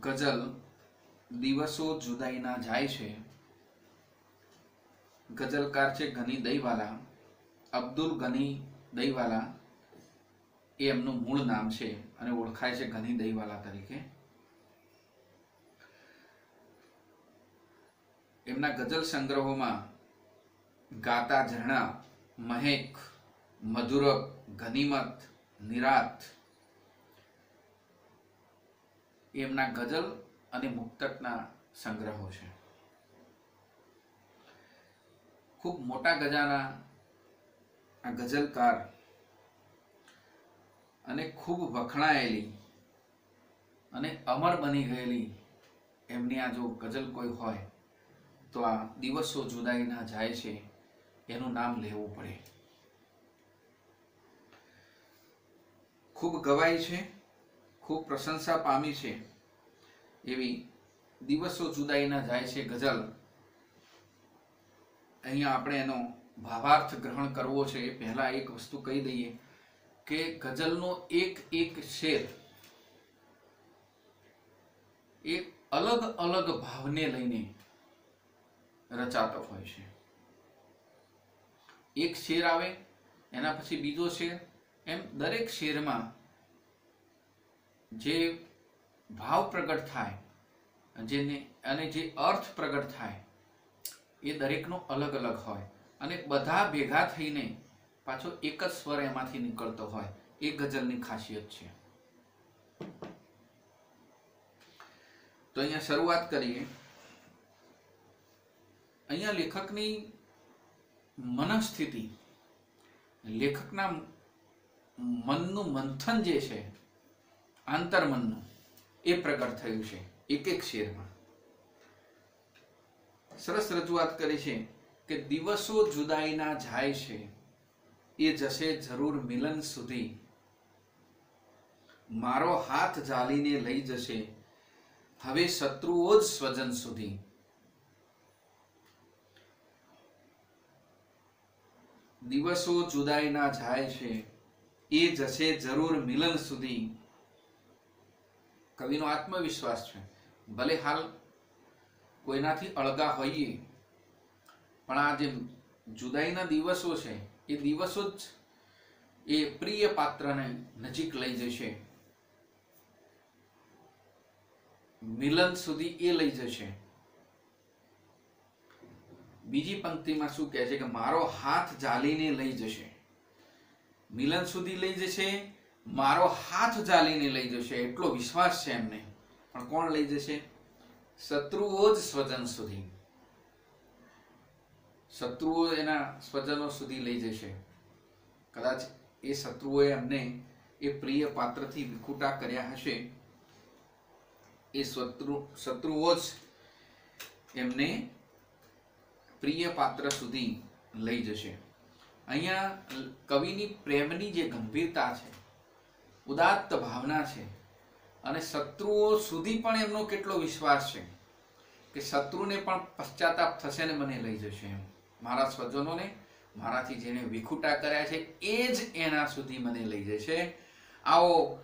ગઝલ દિવસો જુદાઈના જાય છે. ગઝલકાર છે ગની દઈવાલા, અબ્દુલ ગની દઈવાલા એ એમનું મૂળ નામ છે અને ઓળખાય છે ગની દઈવાલા તરીકે. એમના ગઝલ સંગ્રહોમાં ગાતા ઝરણા, મહેક, મધુરક, ગનીમત, નિરાત એમના ગઝલ અને મુક્તકના સંગ્રહો છે. ખૂબ મોટા ગજાના આ ગઝલકાર અને ખૂબ વખણાયેલી અને અમર બની ગયેલી એમની આ જો ગઝલ કોઈ હોય તો આ દિવસો જુદાઈના જાય છે એનું નામ લેવું પડે. ખૂબ ગવાઈ છે, ખૂબ પ્રશંસા પામી છે એવી દિવસો જુદાઈના જાય છે ગઝલ. અહીંયા આપણે એનો ભાવાર્થ ગ્રહણ કરવો છે એ પહેલા એક વસ્તુ કહી દઈએ કે ગઝલનો એક એક શેર એક અલગ અલગ ભાવને લઈને રચાતો હોય છે. એક શેર આવે એના પછી બીજો શેર, એમ દરેક શેરમાં જે ભાવ પ્રગટ થાય અને જે અર્થ પ્રગટ થાય એ દરેકનો અલગ અલગ હોય અને બધા ભેગા થઈને પાછો એક જ સ્વર એમાંથી નીકળતો હોય. એ ગઝલની ખાસિયત છે. તો અહીંયા શરૂઆત કરીએ. અહીંયા લેખકની મનસ્થિતિ, લેખકના મનનું મંથન જે છે, આંતરમનનું, એ પ્રગટ થયું છે એક એક શેરમાં. સરસ રજૂઆત કરી છે કે દિવસો જુદાઈના જાય છે એ જશે જરૂર મિલન સુધી, મારો હાથ ઝાલીને લઈ જશે હવે શત્રુઓ જ સ્વજન સુધી. દિવસો જુદાઈના જાય છે એ જશે જરૂર મિલન સુધી. કવિનો આત્મવિશ્વાસ છે. ભલે હાલ કોઈનાથી અળગા હોઈએ પણ આ જે જુદાઈના દિવસો છે એ દિવસો જ એ પ્રિય પાત્રને નજીક લઈ જશે, મિલન સુધી એ લઈ જશે. બીજી પંક્તિમાં શું કહે છે કે મારો હાથ ઝાલીને લઈ જશે. મિલન સુધી લઈ જશે, મારો હાથ ઝાલીને લઈ જશે એટલો વિશ્વાસ છે એમને. પણ કોણ લઈ જશે? શત્રુઓ જ સ્વજન સુધી. શત્રુઓ એના સ્વજનો સુધી લઈ જશે. કદાચ એ શત્રુઓએ એમને એ પ્રિય પાત્રથી વિખૂટા કર્યા હશે. એ શત્રુઓ જ એમને પ્રિય પાત્ર સુધી લઈ જશે. અહીંયા કવિની પ્રેમની જે ગંભીરતા છે, ઉદાત્ત ભાવના છે અને શત્રુઓ સુધી પણ એમનો કેટલો વિશ્વાસ છે કે શત્રુને પણ પશ્ચાતાપ થશે ને મને લઈ જશે. એમ મારા સ્વજનોને, મારાથી જેને વિખૂટા કર્યા છે એ જ એના સુધી મને લઈ જશે. આવો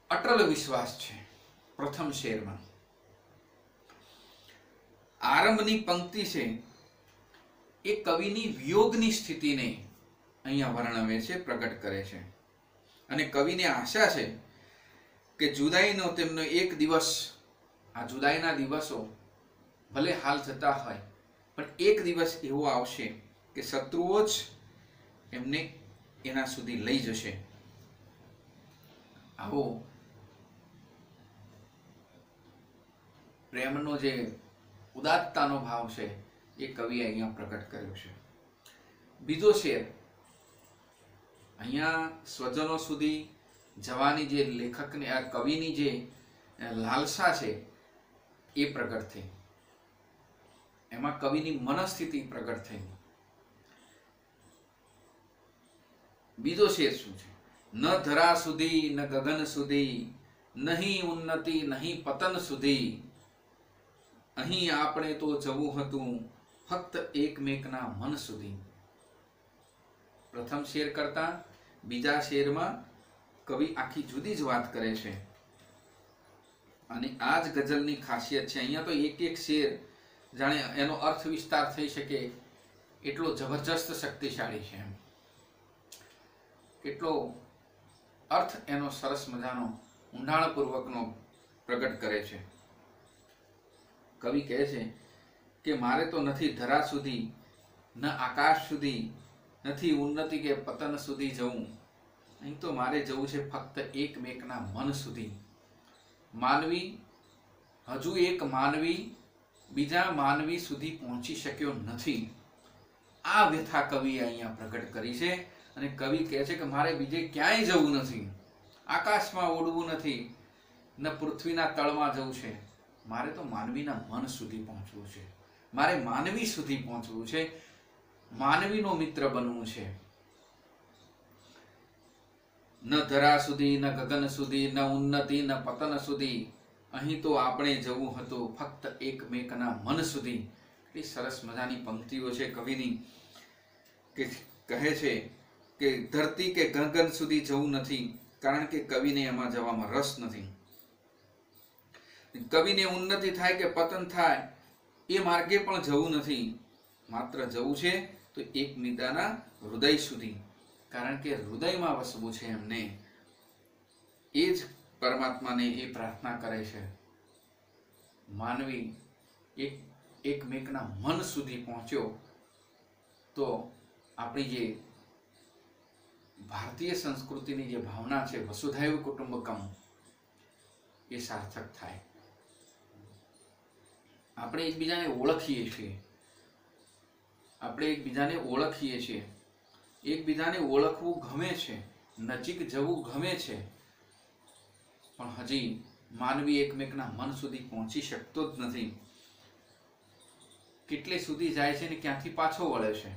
અટલ વિશ્વાસ છે પ્રથમ શેરમાં. આરંભની પંક્તિ છે એ કવિની વિયોગની સ્થિતિને અહીંયા વર્ણવે છે, પ્રગટ કરે છે. અને કવિને આશા છે કે જુદાઈનો તેમનો એક દિવસ, આ જુદાઈના દિવસો ભલે હાલ જતા હોય પણ એક દિવસ એવો આવશે કે શત્રુઓ જ એમને એના સુધી લઈ જશે. આવો પ્રેમનો જે ઉદાત્તતાનો ભાવ છે એ કવિએ અહીંયા પ્રગટ કર્યો છે. બીજો શેર, અહીંયા સ્વજનો સુધી જવાની જે લેખકની, આ કવિની જે લાલસા છે એ પ્રગટ થઈ. એમાં કવિની મનસ્થિતિ પ્રગટ થઈ. બીજો શેર શું છે? ન ધરા સુધી ન ગગન સુધી, નહીં ઉન્નતિ નહીં પતન સુધી, અહીં આપણે તો જવું હતું ફક્ત એકમેકના મન સુધી. પ્રથમ શેર કરતા બીજા શેરમાં કવિ આખી જુદી જ વાત કરે છે. અને આ જ ગઝલની ખાસિયત છે। અહીંયા તો એક એક શેર જાણે એનો અર્થ વિસ્તાર થઈ શકે એટલો જબરજસ્ત શક્તિશાળી છે। કેટલો અર્થ એનો સરસ મજાનો ઊંડાણપૂર્વકનો પ્રગટ કરે છે। કવિ કહે છે કે મારે તો નથી ધરા સુધી, ન આકાશ સુધી, નથી ઉન્નતિ કે પતન સુધી જવું, અહીં તો મારે જવું છે ફક્ત એકમેકના મન સુધી। માનવી, હજુ એક માનવી બીજા માનવી સુધી પહોંચી શક્યો નથી। આ વ્યથા કવિએ અહીંયા પ્રગટ કરી છે। અને કવિ કહે છે કે મારે બીજે ક્યાંય જવું નથી, આકાશમાં ઉડવું નથી, ન પૃથ્વીના તળમાં જવું છે, મારે તો માનવીના મન સુધી પહોંચવું છે, મારે માનવી સુધી પહોંચવું છે, માનવીનો મિત્ર બનવું છે। ન ધરા સુધી, ન ગગન સુધી, ન ઉન્નતિ, ન પતન સુધી, અહીં તો આપણે જવું હતું ફક્ત એકમેકના મન સુધી। એટલી સરસ મજાની પંક્તિઓ છે કવિની કે કહે છે કે ધરતી કે ગગન સુધી જવું નથી, કારણ કે કવિને એમાં જવામાં રસ નથી। કવિને ઉન્નતિ થાય કે પતન થાય એ માર્ગે પણ જવું નથી, માત્ર જવું છે તો એકબીજાના હૃદય સુધી, કારણ કે હૃદયમાં વસવું છે એમને। એ જ પરમાત્માને એ પ્રાર્થના કરે છે। માનવી એકમેકના મન સુધી પહોંચ્યો તો આપણી જે ભારતીય સંસ્કૃતિની જે ભાવના છે વસુધૈવ કુટુંબકમ એ સાર્થક થાય। આપણે એકબીજાને ઓળખીએ છીએ, આપણે એકબીજાને ઓળખીએ છીએ, એકબીજાને ઓળખવું ગમે છે, નજીક જવું ગમે છે, પણ હજી માનવી એકમેકના મન સુધી પહોંચી શકતો જ નથી। કેટલે સુધી જાય છે ને ક્યાંથી પાછો વળે છે,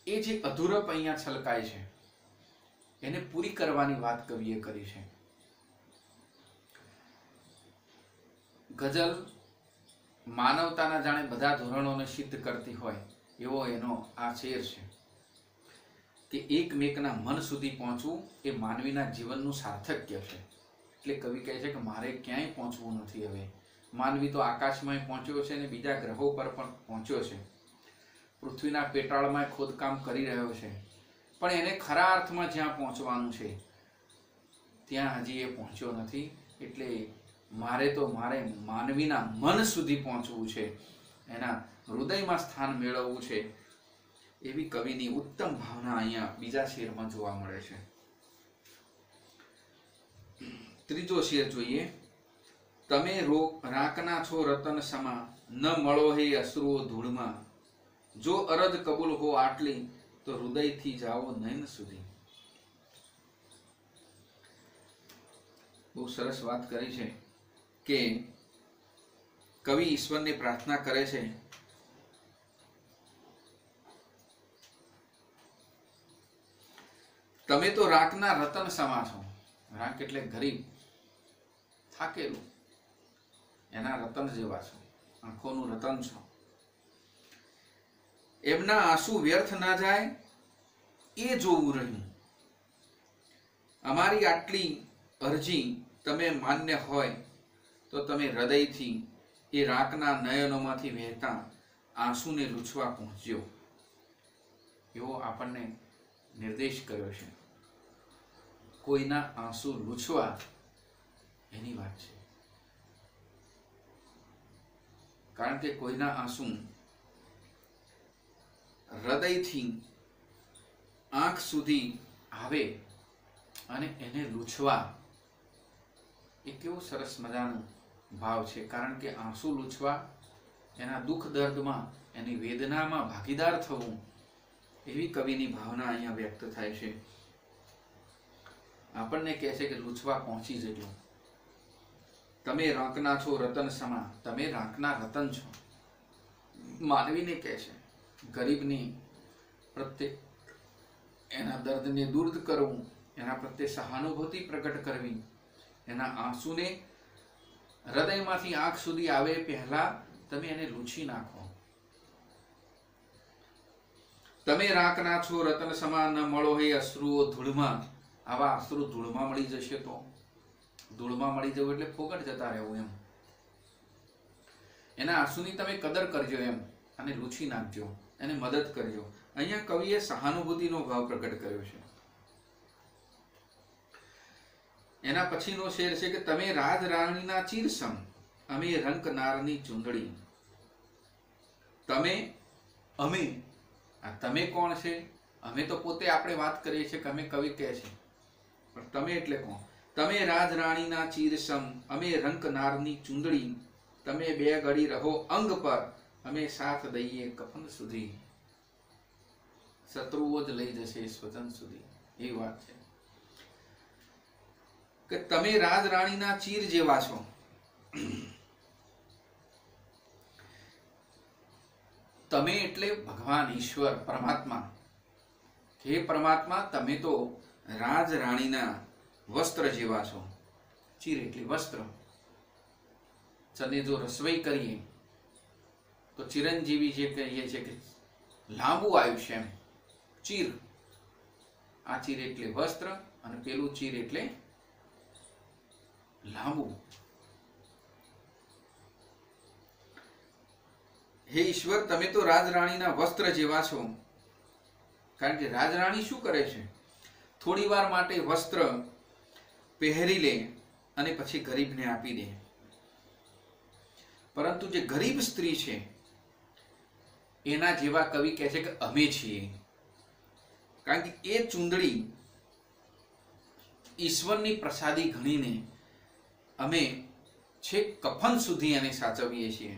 એ જે અધૂરપ અહીંયા છલકાય છે એને પૂરી કરવાની વાત કવિએ કરી છે। ગઝલ માનવતાના જાણે બધા ધોરણોને સિદ્ધ કરતી હોય એવો એનો આ શેર છે કે એકમેકના મન સુધી પહોંચવું એ માનવીના જીવનનું સાર્થક્ય છે। એટલે કવિ કહે છે કે મારે ક્યાંય પહોંચવું નથી હવે। માનવી તો આકાશમાં પહોંચ્યો છે ને બીજા ગ્રહો પર પણ પહોંચ્યો છે, પૃથ્વીના પેટાળમાં ખોદકામ કરી રહ્યો છે, પણ એને ખરા અર્થમાં જ્યાં પહોંચવાનું છે ત્યાં હજી એ પહોંચ્યો નથી। એટલે મારે માનવીના મન સુધી પહોંચવું છે, એના હૃદયમાં સ્થાન મેળવવું છે, એવી કવિની ઉત્તમ ભાવના અહીંયા બીજા શેરમાં જોવા મળે છે। ત્રીજો શેર જોઈએ। તમે રાકના છો રતન સમા, ન મળો હે અશ્રુઓ ધૂળમાં, જો અરજ કબૂલ હો આટલી, તો હૃદયથી જાઓ નયન સુધી। બહુ સરસ વાત કરી છે કે કવિ ઈશ્વરને પ્રાર્થના કરે છે તમે તો રાકના રતન સમા છો। રાક એટલે ગરીબ, થાકેલું, એના રતન જેવા છો, આંખોનું રતન છો। એમના આંસુ વ્યર્થ ના જાય એ જોવું રહ્યું, અમારી આટલી અરજી તમે માન્ય હોય તો તમે હૃદયથી એ રાકના નયનોમાંથી વહેતા આંસુને લૂછવા પહોંચ્યો, એવો આપણને નિર્દેશ કર્યો છે। કોઈના આંસુ લૂછવા એની વાત છે, કારણ કે કોઈના આંસુ હૃદયથી આંખ સુધી આવે અને એને લૂછવા એ કેવો સરસ મજાનો ભાવ છે। કારણ કે આંસુ લૂછવા, એના દુઃખ દર્દમાં, એની વેદનામાં ભાગીદાર થવું, એવી કવિની ભાવના અહીંયા વ્યક્ત થાય છે। આપણને કહે છે કે લૂછવા પહોંચી જજો, તમે રાંકના છો રતન સમા, તમે રાંકના રતન છો। માનવીને કહે છે, ગરીબની પ્રત્યે એના દર્દને દૂર કરવું, એના પ્રત્યે સહાનુભૂતિ પ્રગટ કરવી, એના આંસુને હૃદયમાંથી આંખ સુધી આવે પહેલા તમે એને લૂછી નાખો। તમે રાંકના છો રતન સમા, ન મળો હે અશ્રુઓ ધૂળમાં, આવા અશ્રુ ધૂળમાં મળી જશે તો ધૂળમાં મળી જવું એટલે ફોગટ જતા રહેવું એમ. એના આંસુની તમે કદર કરજો એમ, અને લૂછી નાખજો, એને મદદ કરજો. અહીંયા કવિએ સહાનુભૂતિનો ભાવ પ્રગટ કર્યો છે. એના પછીનો શેર છે કે તમે રાજ રાણીના ચીરસમ, અમે રંકનારની ચૂંદડી. તમે, અમે, આ તમે કોણ છે? અમે તો પોતે આપણે વાત કરીએ છીએ કે અમે, કવિ કહે છે, પણ તમે એટલે કોણ? તમે રાજ રાણીના ચીરસમ, અમે રંકનારની ચૂંદડી. તમે બે ઘડી રહો અંગ પર, અમે સાથ દઈએ કફન સુધી. શત્રુઓ જ લઈ જશે સ્વજન સુધી. એ વાત છે કે તમે રાજ રાણીના ચીર જેવા છો. તમે એટલે ભગવાન, ઈશ્વર, પરમાત્મા. હે પરમાત્મા, તમે તો રાજ રાણીના વસ્ત્ર જેવા છો. ચીર એટલે વસ્ત્ર. ચને જો રસોઈ કરીએ તો ચિરંજીવી જે કહીએ છીએ કે લાંબુ આયુષ્ય એમ. ચીર, આ ચીર એટલે વસ્ત્ર, અને પેલું ચીર એટલે લાંબુ. હે ઈશ્વર, તમે તો રાજરાણીના વસ્ત્ર જેવા છો. કારણ કે રાજરાણી શું કરે છે? થોડી વાર માટે વસ્ત્ર પહેરી લે અને પછી ગરીબને આપી દે. પરંતુ જે ગરીબ સ્ત્રી છે એના જેવા કવિ કહે છે કે અમે છીએ. કારણ કે એ ચૂંદડી ઈશ્વરની પ્રસાદી ગણીને અમે છેક કફન સુધી એને સાચવીએ છીએ.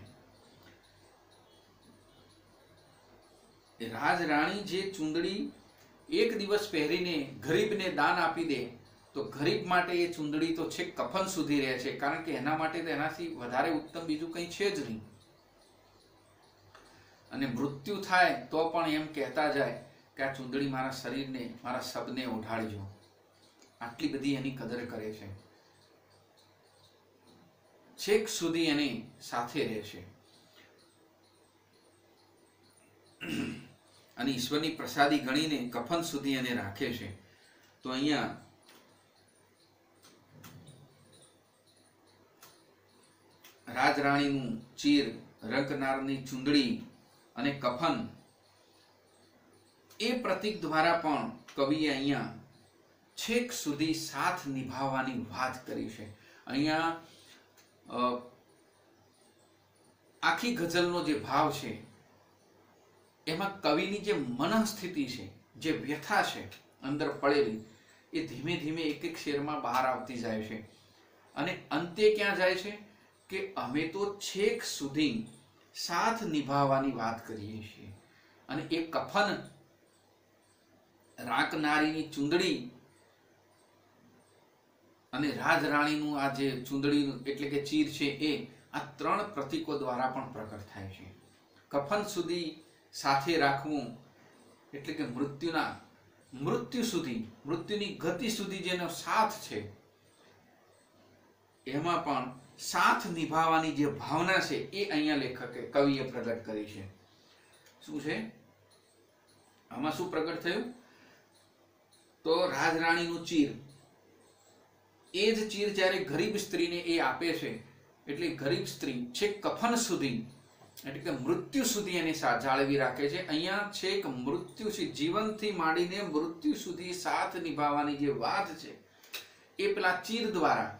રાજરાણી જે ચૂંદડી એક દિવસ પહેરીને ગરીબને દાન આપી દે તો ગરીબ માટે એ ચૂંદડી તો છેક કફન સુધી રહે છે. કારણ કે એના માટે તો એનાથી વધારે ઉત્તમ બીજું કંઈ છે જ નહીં. અને મૃત્યુ થાય તો પણ એમ કહેતા જાય કે આ ચૂંદડી મારા શરીરને, મારા શબને ઓઢાડજો. આટલી બધી એની કદર કરે છે. છેક સુધી એની સાથે રહેશે. અને ઈશ્વરની પ્રસાદી ગણીને કફન સુધી એને રાખે છે. તો અહીંયા રાજરાણીનું ચીર, રંકનારની ચૂંદડી અને કફન, એ પ્રતીક દ્વારા પણ કવિએ અહીંયા છેક સુધી સાથ નિભાવવાની વાત કરી છે. અહીંયા આખી ગઝલનો જે ભાવ છે એમાં કવિની જે મનઃસ્થિતિ છે, જે વ્યથા છે અંદર પડેલી, એ ધીમે ધીમે એક એક શેરમાં બહાર આવતી જાય છે. અને અંતે ક્યાં જાય છે કે અમે તો છેક સુધી સાથ નિભાવવાની વાત કરીએ છીએ. અને એ કફન, રાંકનારીની ચૂંદડી અને રાજરાણીનું આ જે ચૂંદડીનું એટલે કે ચીર છે, એ આ ત્રણ પ્રતીકો દ્વારા પણ પ્રકટ થાય છે. કફન સુધી સાથે રાખવું એટલે કે મૃત્યુ સુધી, મૃત્યુની ગતિ સુધી જેનો સાથ છે, એમાં પણ સાથ નિભાવવાની જે ભાવના છે એ અહીંયા લેખકે, કવિએ પ્રગટ કરી છે. શું છે આમાં? શું પ્રગટ થયું? તો રાજરાણીનું ચીર, એ જ ચીર જ્યારે ગરીબ સ્ત્રીને એ આપે છે એટલે ગરીબ સ્ત્રી છેક કફન સુધી એટલે કે મૃત્યુ સુધી એને જાળવી રાખે છે. અહીંયા છેક મૃત્યુ, જીવનથી માંડીને મૃત્યુ સુધી સાથ નિભાવવાની જે વાત છે એ પેલા ચીર દ્વારા,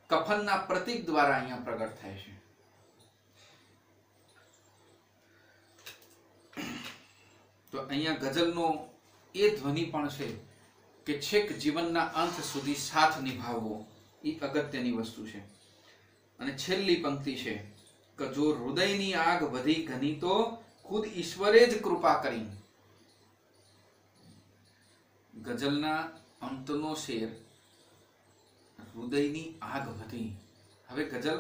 કફનના પ્રતીક દ્વારા અહીંયા પ્રગટ થાય છે. તો અહીંયા ગઝલનો એ ધ્વનિ પણ છે કે છેક જીવનના અંત સુધી સાથ નિભાવવો, એ અગત્યની વસ્તુ છે. અને છેલ્લી પંક્તિ છે કે જો હૃદયની આગ વધી ઘની તો ખુદ ઈશ્વરે જ કૃપા કરી. ગઝલના અંતનો શેર, હૃદયની આગ વધી. હવે ગઝલ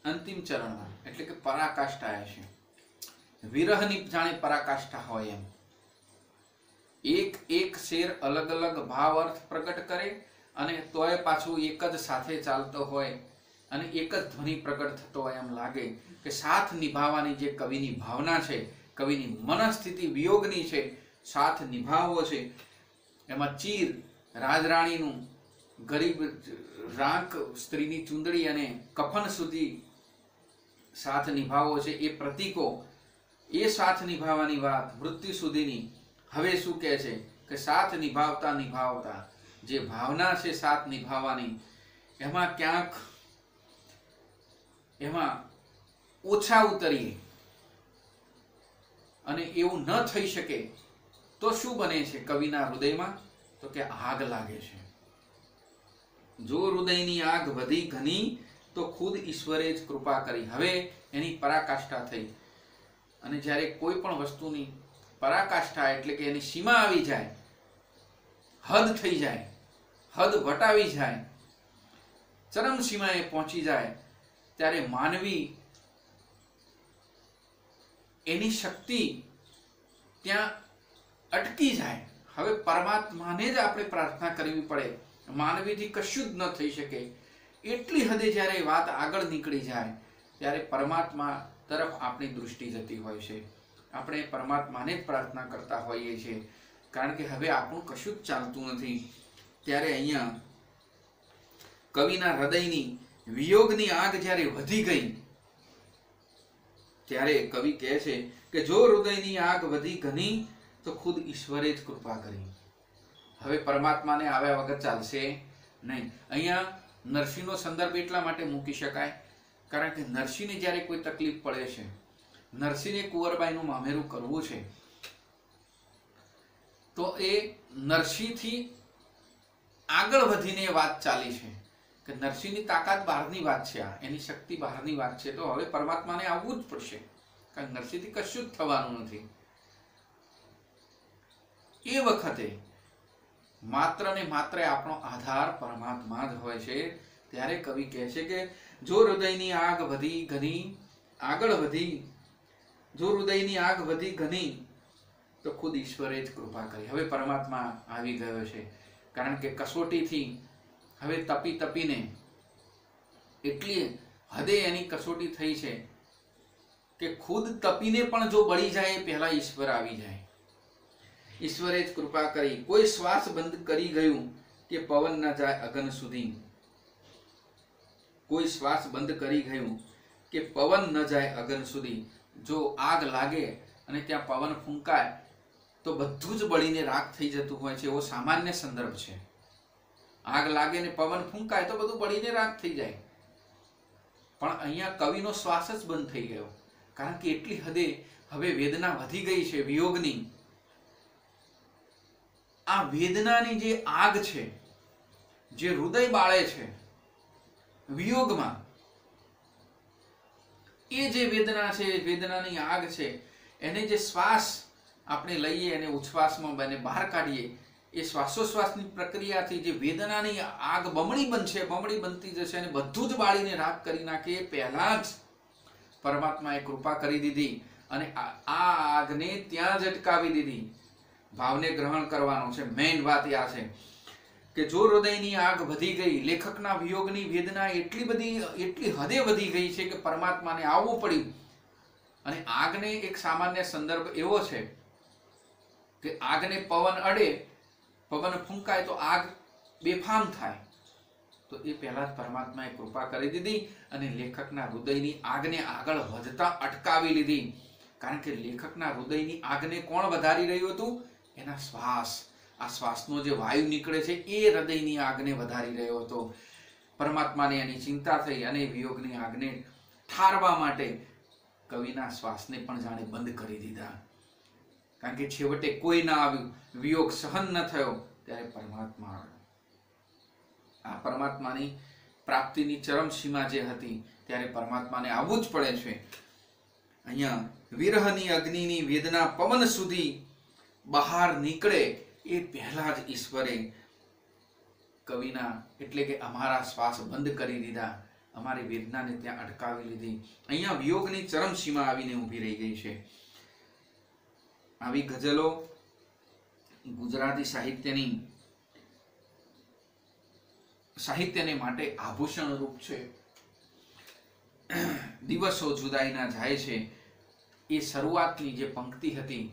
અંતિમ ચરણમાં એટલે કે પરાકાષ્ઠા છે. વિરહની જાણે પરાકાષ્ઠા હોય એમ. એક એક શેર અલગ અલગ ભાવ અર્થ પ્રગટ કરે અને તોય પાછું એક જ સાથે ચાલતો હોય અને એક જ ધ્વનિ પ્રગટ થતો હોય એમ લાગે કે સાથ નિભાવવાની જે કવિની ભાવના છે, કવિની મનસ્થિતિ વિયોગની છે, સાથ નિભાવવો છે. એમાં ચીર, રાજરાણીનું ગરીબ રાંક સ્ત્રીની ચૂંદડી અને કફન સુધી સાથ નિભાવવો છે, એ પ્રતીકો, એ સાથ નિભાવવાની વાત મૃત્યુ સુધીની. હવે શું કહે છે કે સાથ નિભાવતા નિભાવતા જે ભાવના છે સાથ નિભાવવાની, એમાં ક્યાંક એમાં ઓછા ઉતરીએ અને એવું ન થઈ શકે તો શું બને છે કવિના હૃદયમાં? તો કે આગ લાગે છે. જો હૃદયની આગ વધી ઘની તો ખુદ ઈશ્વરે જ કૃપા કરી. હવે એની પરાકાષ્ઠા થઈ. અને જ્યારે કોઈ પણ વસ્તુની પરાકાષ્ઠા એટલે કે એની સીમા આવી જાય, હદ થઈ જાય, હદ વટાવી જાય, ચરમ સીમાએ પહોંચી જાય, ત્યારે માનવી એની શક્તિ ત્યાં અટકી જાય. હવે પરમાત્માને જ આપણે પ્રાર્થના કરવી પડે, માનવીથી કશું જ ન થઈ શકે. એટલી હદે જ્યારે વાત આગળ નીકળી જાય ત્યારે પરમાત્મા તરફ આપણી દૃષ્ટિ જતી હોય છે. આપણે પરમાત્માને જ પ્રાર્થના કરતા હોઈએ છીએ, કારણ કે હવે આપણું કશું જ ચાલતું નથી. ત્યારે અહીંયા કવિના હૃદયની વિયોગની આગ જ્યારે વધી ગઈ ત્યારે કવિ કહે છે કે જો હૃદયની આગ વધી ઘની તો ખુદ ઈશ્વરે જ કૃપા કરી. હવે પરમાત્માને આવ્યા વગર ચાલશે નહીં. અહીંયા નરસિંહનો સંદર્ભ એટલા માટે મૂકી શકાય કારણ કે નરસિંહને જ્યારે કોઈ તકલીફ પડે છે, નરસિંહને કુંવરબાઈનું મામેરું કરવું છે, તો એ નરસિંહથી આગળ વધીને વાત ચાલી છે કે નરસિંહની તાકાત બહારની વાત છે, આ એની શક્તિ બહારની વાત છે. તો હવે પરમાત્માને આવવું જ પડશે, કારણ નરસિંહથી કશું જ થવાનું નથી. એ વખતે માત્ર ને માત્ર આપણો આધાર પરમાત્મા જ હોય છે. ત્યારે કવિ કહે છે કે જો હૃદયની આગ વધી ઘની આગળ વધી, જો હૃદયની આગ વધી ઘની તો ખુદ ઈશ્વરે જ કૃપા કરી. હવે પરમાત્મા આવી ગયો છે, કારણ કે કસોટીથી હવે તપી તપીને એટલી હદે એની કસોટી થઈ છે કે ખુદ તપીને પણ જો બળી જાય એ પહેલા ઈશ્વર આવી જાય. ઈશ્વરે જ કૃપા કરી. કોઈ શ્વાસ બંધ કરી ગયું કે પવન ન જાય અગન સુધી. કોઈ શ્વાસ બંધ કરી ગયું કે પવન ન જાય અગન સુધી. જો આગ લાગે અને ત્યાં પવન ફૂંકાય તો બધું જ બળીને રાખ થઈ જતું હોય છે, એવો સામાન્ય સંદર્ભ છે. આગ લાગે ને પવન ફૂંકાય તો બધું બળીને રાખ થઈ જાય. પણ અહીંયા કવિનો શ્વાસ જ બંધ થઈ ગયો, કારણ કે એટલી હદે હવે વેદના વધી ગઈ છે વિયોગની. આ વેદનાની જે આગ છે, જે હૃદય બાળે છે વિયોગમાં, એ જે વેદના છે, વેદનાની આગ છે, એને જે શ્વાસ આપણે લઈએ અને ઉચ્છ્વાસમાં બને બહાર કાઢીએ, એ શ્વાસોશ્વાસની પ્રક્રિયાથી જે વેદનાની આગ બમણી બનશે, બમણી બનતી જશે અને બધું જ બાળીને રાખ કરી નાખે. પહેલા જ પરમાત્માએ કૃપા કરી દીધી અને આ આગને ત્યાં જ અટકાવી દીધી. ભાવને ગ્રહણ કરવાનો છે. મેઇન વાત આ છે કે જો હૃદયની આગ વધી ગઈ, લેખકના વિયોગની વેદના એટલી હદે વધી ગઈ છે કે પરમાત્માને આવવું પડ્યું. અને આગને એક સામાન્ય સંદર્ભ એવો છે કે આગને પવન અડે, પવન ફૂંકાય તો આગ બેફામ થાય. તો એ પહેલા જ પરમાત્માએ કૃપા કરી દીધી અને લેખકના હૃદયની આગને આગળ વધતા અટકાવી લીધી. કારણ કે લેખકના હૃદયની આગને કોણ વધારી રહ્યું હતું? એના શ્વાસ. આ શ્વાસનો જે વાયુ નીકળે છે એ હૃદયની આગને વધારી રહ્યો હતો. પરમાત્માને એની ચિંતા થઈ અને વિયોગની આગને ઠારવા માટે કવિના શ્વાસને પણ જાણે બંધ કરી દીધા. કારણ કે છેવટે કોઈ ના આવ્યું, વિયોગ સહન ન થયો, ત્યારે પરમાત્મા આવ્યો. આ પરમાત્માની પ્રાપ્તિની ચરમ સીમા જે હતી ત્યારે પરમાત્માને આવવું જ પડે છે. અહીંયા વિરહની અગ્નિની વેદના પવન સુધી બહાર નીકળે એ પહેલા જ ઈશ્વરે કવિના એટલે કે અમારા શ્વાસ બંધ કરી દીધા, અમારી વેદનાને ત્યાં અટકાવી લીધી. અહીંયા વિયોગની ચરમ સીમા આવીને ઊભી રહી ગઈ છે. આવી ગઝલો ગુજરાતી સાહિત્યને માટે આભૂષણ રૂપ છે. દિવસો જુદાઈના જાય છે એ શરૂઆતની જે પંક્તિ હતી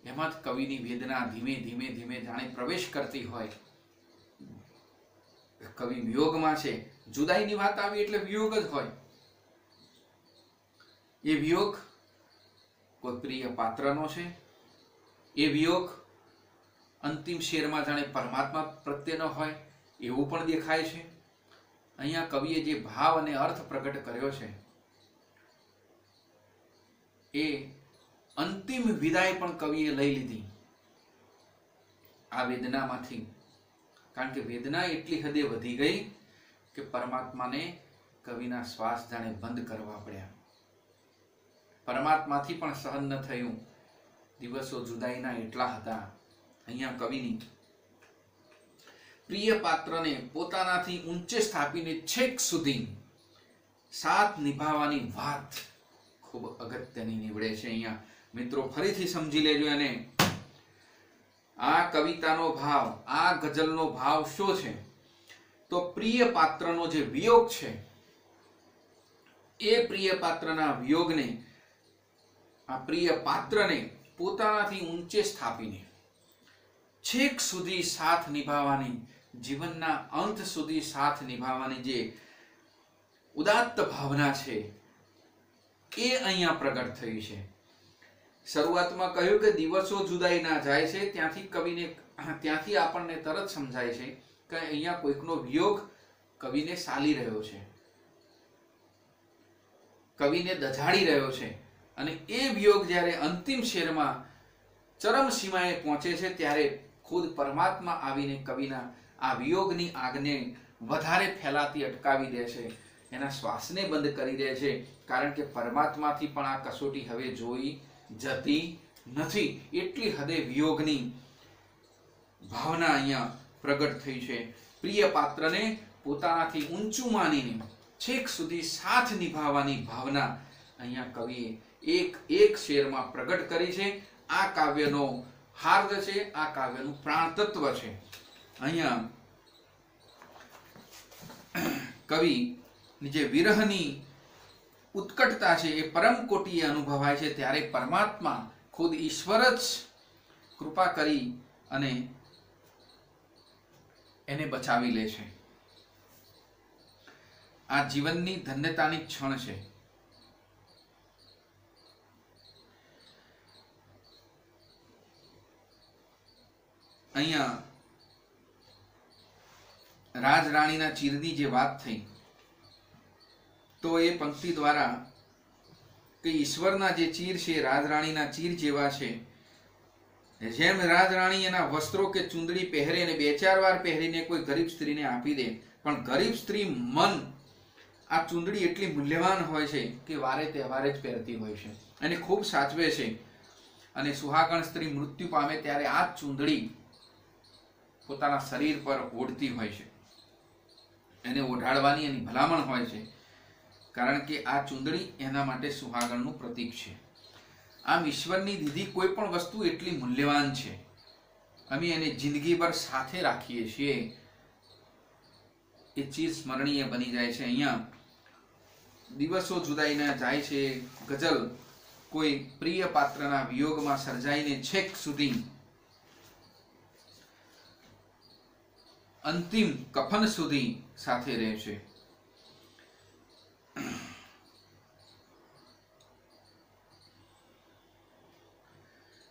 એમાં જ કવિની વેદના ધીમે ધીમે ધીમે જાણે પ્રવેશ કરતી હોય કવિ વિયોગમાં છે. જુદાઈની વાત આવી એટલે વિયોગ જ હોય. એ વિયોગ કોઈ પ્રિય પાત્રનો છે. એ વિયોગ અંતિમ શેરમાં જાણે પરમાત્મા પ્રત્યેનો હોય એવું પણ દેખાય છે. અહીંયા કવિએ જે ભાવ અને અર્થ પ્રગટ કર્યો છે એ અંતિમ વિદાય પણ કવિએ લઈ લીધી આ વેદનામાંથી. કારણ કે વેદના એટલી હદે વધી ગઈ કે પરમાત્માને કવિના શ્વાસ જાણે બંધ કરવા પડ્યા. પરમાત્માથી પણ સહન ન થયું. દિવસો જુદાઈના એટલા હતા. અહીંયા કવિની પ્રિય પાત્રને પોતાનાથી ઊંચે સ્થાપીને છેક સુધી સાથ નિભાવવાની વાત ખૂબ અગત્યની નીવડે છે. અહીંયા મિત્રો ફરીથી સમજી લેજો. અને આ કવિતાનો ભાવ, આ ગઝલનો ભાવ શું છે? તો પ્રિય પાત્રનો જે વિયોગ છે એ પ્રિય પાત્રના વિયોગને આ પ્રિય પાત્રને પોતાનાથી ઊંચે સ્થાપીને છેક સુધી સાથ નિભાવવાની, જીવનના અંત સુધી સાથ નિભાવવાની જે ઉદાત્ત ભાવના છે એ અહીંયા પ્રગટ થઈ છે. શરૂઆતમાં કહ્યું કે દિવસો જુદાઈના જાય છે, ત્યાંથી આપણને તરત સમજાય છે કે અહીંયા કોઈકનો વિયોગ કવિને સાલી રહ્યો છે, કવિને દઝાડી રહ્યો છે. અને એ વિયોગ જ્યારે અંતિમ શેરમાં ચરમ સીમાએ પહોંચે છે ત્યારે ખુદ પરમાત્મા આવીને કવિના આ વિયોગની આગને વધારે ફેલાતી અટકાવી દે છે, એના શ્વાસને બંધ કરી દે છે. કારણ કે પરમાત્માથી પણ આ કસોટી હવે જોઈ જતી નથી. એટલી હદે વિયોગની ભાવના અહીંયા પ્રગટ થઈ છે. પ્રિય પાત્રને પોતાનાથી ઊંચું માનીને છેક સુધી સાથ નિભાવવાની ભાવના અહીંયા કવિએ એક શેરમાં પ્રગટ કરી છે. આ કાવ્યનો હાર્દ છે, આ કાવ્યનું પ્રાણ તત્વ છે. અહીંયા કવિ જે વિરહની ઉત્કટતા છે એ પરમ કોટીએ અનુભવાય છે. ત્યારે પરમાત્મા ખુદ ઈશ્વર જ કૃપા કરી અને એને બચાવી લે છે. આ જીવનની ધન્યતાની ક્ષણ છે. અહીંયા રાજરાણીના ચીરની જે વાત થઈ તો એ પંક્તિ દ્વારા કે ઈશ્વરના જે ચીર છે રાજરાણીના ચીર જેવા છે. જેમ રાજરાણી એના વસ્ત્રો કે ચૂંદડી પહેરે અને 2-4 વાર પહેરીને કોઈ ગરીબ સ્ત્રીને આપી દે, પણ ગરીબ સ્ત્રી મન આ ચૂંદડી એટલી મૂલ્યવાન હોય છે કે વારે તહેવારે જ પહેરતી હોય છે અને ખૂબ સાચવે છે. અને સુહાગણ સ્ત્રી મૃત્યુ પામે ત્યારે આ ચૂંદડી પોતાના શરીર પર ઓઢતી હોય છે, એને ઓઢાડવાની એની ભલામણ હોય છે. કારણ કે આ ચૂંદડી એના માટે સુહાગણનું પ્રતીક છે. આમ ઈશ્વરની દીધી કોઈ પણ વસ્તુ એટલી મૂલ્યવાન છે, અમે એને જિંદગીભર સાથે રાખીએ છીએ, એ ચીજ સ્મરણીય બની જાય છે. અહીંયા દિવસો જુદાઈના જાય છે ગઝલ કોઈ પ્રિય પાત્રના વિયોગમાં સર્જાઈને છેક સુધી અંતિમ કફન સુધી સાથે રહે છે.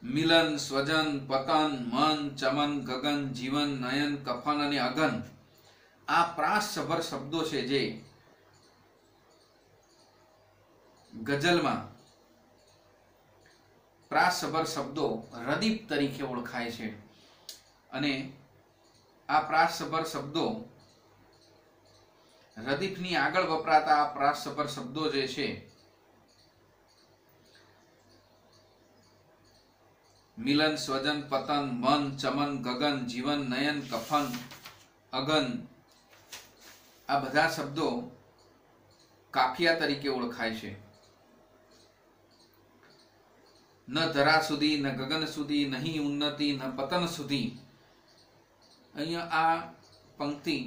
મિલન, સ્વજન, પતન, મન, ચમન, ગગન, જીવન, નયન, કફન અને અગન આ પ્રાસસભર શબ્દો છે જે ગઝલમાં પ્રાસસભર શબ્દો રદીપ તરીકે ઓળખાય છે. અને આ પ્રાસસભર શબ્દો રદીફની આગળ વપરાતા આ પ્રાસસભર શબ્દો જે છે મિલન, સ્વજન, પતન, મન, ચમન, ગગન, જીવન, નયન, કફન, અગન આ બધા શબ્દો કાફિયા તરીકે ઓળખાય છે. ન ધરા સુધી, ન ગગન સુધી, નહીં ઉન્નતિ, ન પતન સુધી. અહીંયા આ પંક્તિ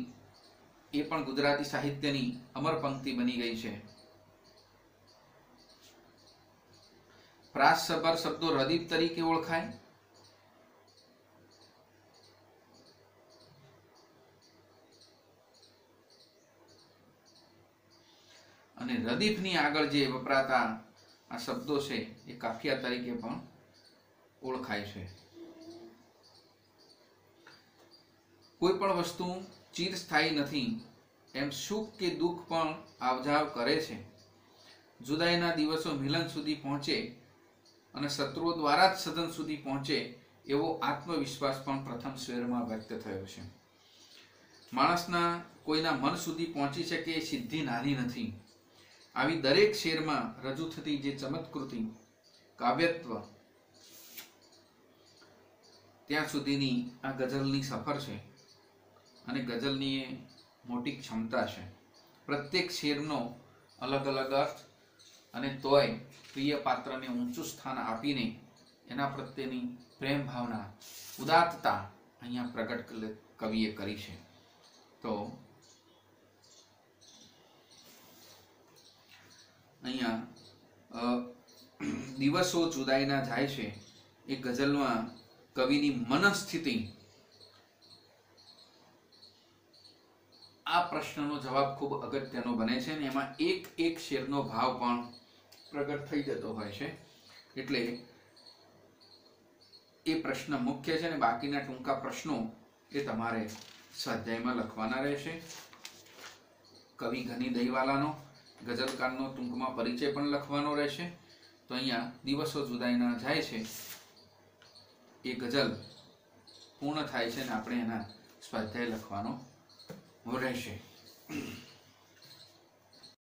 એ પણ ગુજરાતી સાહિત્યની અમર પંક્તિ બની ગઈ છે. પ્રાસસભર શબ્દો રદીપ તરીકે ઓળખાય, રદીફની આગળ જે વપરાતા આ શબ્દો છે એ કાફિયા તરીકે પણ ઓળખાય છે. કોઈ પણ વસ્તુ ચિરસ્થાયી નથી, એમ સુખ કે દુઃખ પણ આવજાવ કરે છે. જુદાઈના દિવસો મિલન સુધી પહોંચે અને શત્રુઓ દ્વારા જ સદન સુધી પહોંચે એવો આત્મવિશ્વાસ પણ પ્રથમ શેરમાં વ્યક્ત થયો છે. માણસના કોઈના મન સુધી પહોંચી શકે એ સિદ્ધિ નાની નથી. આવી દરેક શેરમાં રજૂ થતી જે ચમત્કૃતિ, કાવ્યત્વ, ત્યાં સુધીની આ ગઝલની સફર છે અને ગઝલની એ મોટી ક્ષમતા છે. પ્રત્યેક શેરનો અલગ અલગ અર્થ અને તોય પ્રિય પાત્રને ઊંચું સ્થાન આપીને એના પ્રત્યેની પ્રેમ ભાવના, ઉદાત્તતા અહીંયા પ્રગટ કવિએ કરી છે. તો અહીંયા દિવસો જુદાઈના જાય છે એ ગઝલમાં કવિની મનસ્થિતિ, આ પ્રશ્નનો જવાબ ખૂબ અગત્યનો બને છે અને એમાં એક એક શેરનો ભાવ પણ પ્રગટ થઈ જતો હોય છે. એટલે એ પ્રશ્ન મુખ્ય છે અને બાકીના ટૂંકા પ્રશ્નો એ તમારે સ્વાધ્યાયમાં લખવાના રહેશે. કવિ ઘની દહીવાલાનો, ગઝલકારનો ટૂંકમાં પરિચય પણ લખવાનો રહેશે. તો અહીંયા દિવસો જુદાઈના જાય છે એ ગઝલ પૂર્ણ થાય છે અને આપણે એના સ્વાધ્યાય લખવાનો રહેશે.